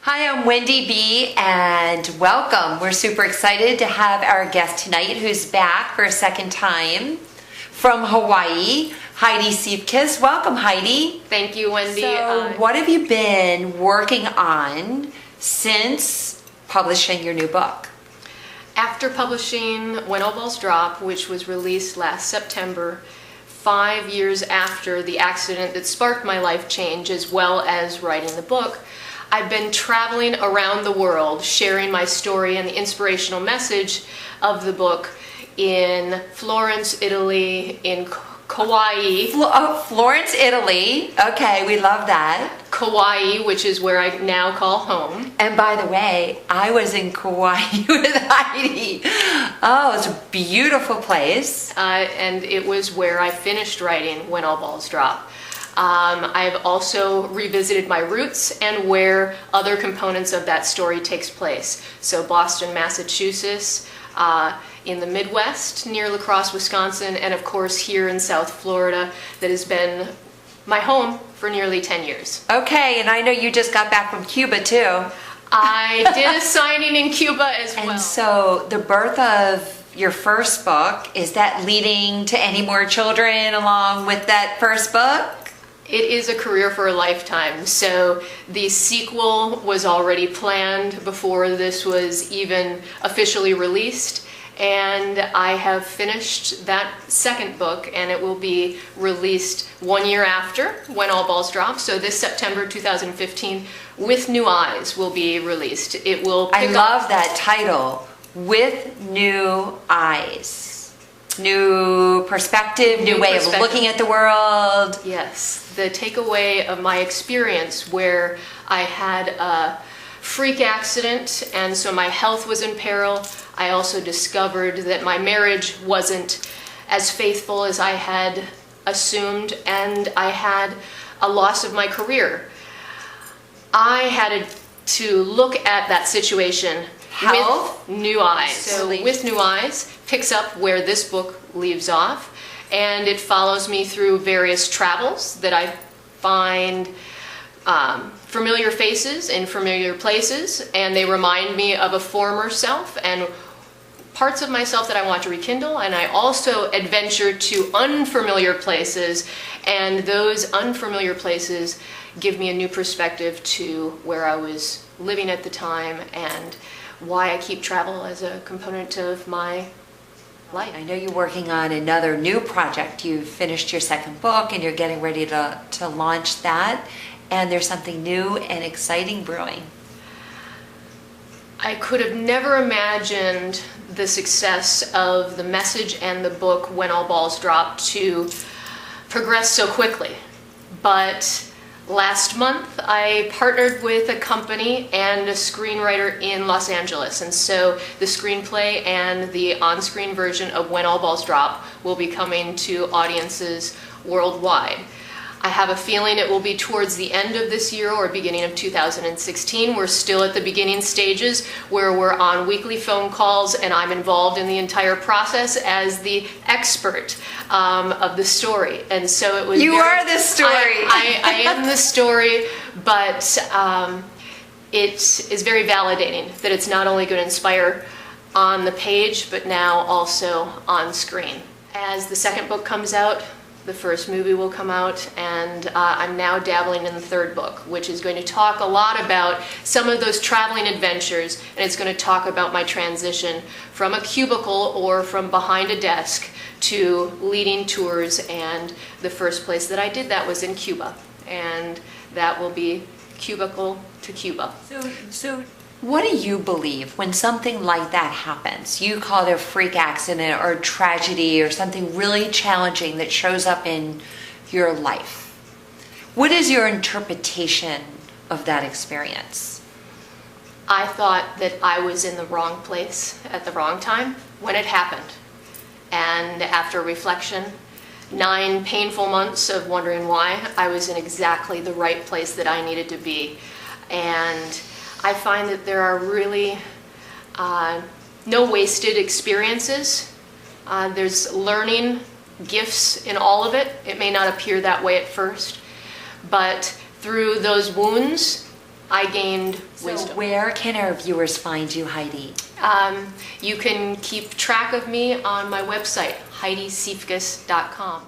Hi, I'm Wendi B, and welcome. We're super excited to have our guest tonight who's back for a second time from Hawaii, Heidi Siefkas. Welcome, Heidi. Thank you, Wendi. So, what have you been working on since publishing your new book? After publishing When All Balls Drop, which was released last September, 5 years after the accident that sparked my life change, as well as writing the book, I've been traveling around the world, sharing my story and the inspirational message of the book in Florence, Italy, in Kauai. Florence, Italy. Okay, we love that. Kauai, which is where I now call home. And by the way, I was in Kauai with Heidi. Oh, it's a beautiful place. And it was where I finished writing When All Balls Drop. I've also revisited my roots and where other components of that story takes place. So Boston, Massachusetts, in the Midwest, near La Crosse, Wisconsin, and of course here in South Florida, that has been my home for nearly 10 years. Okay, and I know you just got back from Cuba too. I did a signing in Cuba as well. And so the birth of your first book, is that leading to any more children along with that first book? It is a career for a lifetime. So the sequel was already planned before this was even officially released. And I have finished that second book, and it will be released 1 year after When All Balls Drop. So this September 2015, With New Eyes will be released. It will I love that title, With New Eyes. New perspective, new way of looking at the world. Yes, the takeaway of my experience where I had a freak accident and so my health was in peril. I also discovered that my marriage wasn't as faithful as I had assumed, and I had a loss of my career. I had to look at that situation with new eyes. So With New Eyes picks up where this book leaves off, and it follows me through various travels that I find familiar faces in familiar places, and they remind me of a former self and parts of myself that I want to rekindle. And I also adventure to unfamiliar places, and those unfamiliar places give me a new perspective to where I was living at the time and why I keep travel as a component of my life. I know you're working on another new project. You've finished your second book and you're getting ready to launch that, and there's something new and exciting brewing. I could have never imagined the success of the message and the book When All Balls Drop to progress so quickly. But last month, I partnered with a company and a screenwriter in Los Angeles, and so the screenplay and the on-screen version of When All Balls Drop will be coming to audiences worldwide. I have a feeling it will be towards the end of this year or beginning of 2016. We're still at the beginning stages where we're on weekly phone calls, and I'm involved in the entire process as the expert of the story. And so it was. You are the story. I am the story, but it is very validating that it's not only going to inspire on the page, but now also on screen. As the second book comes out, the first movie will come out, and I'm now dabbling in the third book, which is going to talk a lot about some of those traveling adventures, and it's going to talk about my transition from a cubicle or from behind a desk to leading tours, and the first place that I did that was in Cuba, and that will be cubicle to Cuba. So what do you believe when something like that happens? You call it a freak accident or tragedy or something really challenging that shows up in your life. What is your interpretation of that experience? I thought that I was in the wrong place at the wrong time when it happened. And after reflection, 9 painful months of wondering why, I was in exactly the right place that I needed to be. And I find that there are really no wasted experiences. There's learning gifts in all of it. It may not appear that way at first, but through those wounds I gained So wisdom. where can our viewers find you, Heidi? You can keep track of me on my website, HeidiSiefkas.com.